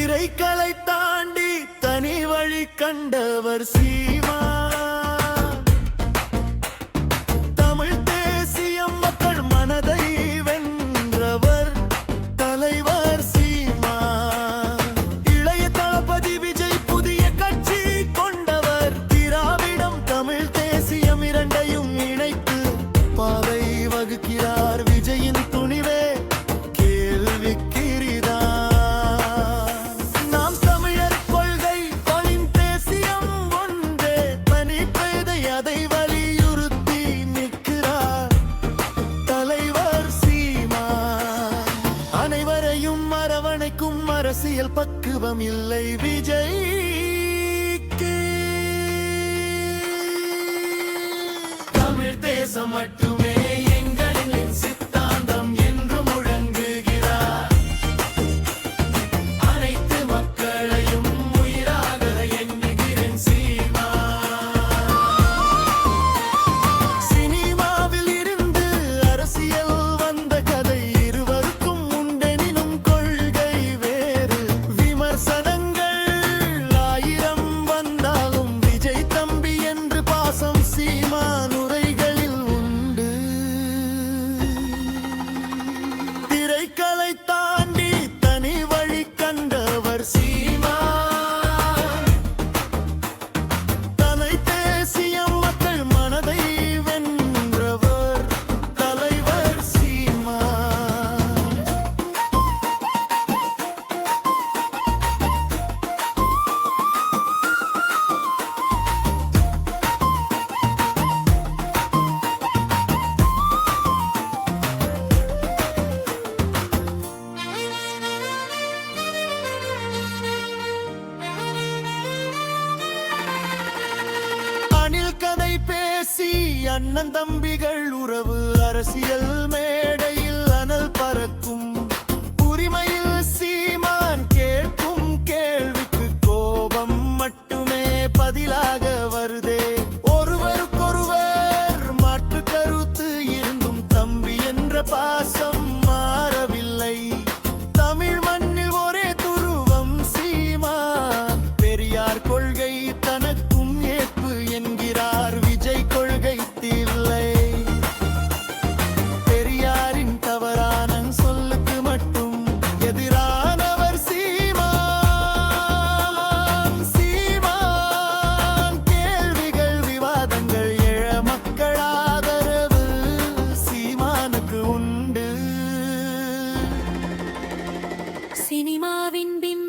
திரைகளை தாண்டி தனி வழி கண்டவர் சீமா. தமிழ் தேசியம் மக்கள் மனதை வென்றவர் தலைவர் சீமா. இளைய தளபதி விஜய் புதிய கட்சி கொண்டவர். திராவிடம் தமிழ் தேசியம் இரண்டையும் இணைத்து பாதை வகுக்கிறார். விஜயின் துணிவே அதை வலியுறுத்தி நிற்கிறார் தலைவர் சீமா. அனைவரையும் அரவணைக்கும் அரசியல் பக்குவம் இல்லை விஜய்க்கு. தமிழ் தேசம் மட்டுமே எங்களின் சித்தாந்தம் என்று முழங்குகிறார். அனைத்து மக்களையும் உயிராக எண்ணுகிறேன் சீமா. திரைகளை தாண்டி தனி வழி கண்டவர் சீமா. தலை தேசியம் மக்கள் மனதை வென்றவர் தலைவர் சீமா. கதை பேசி அண்ணன் தம்பிகள் உறவு அரசியல் மேல்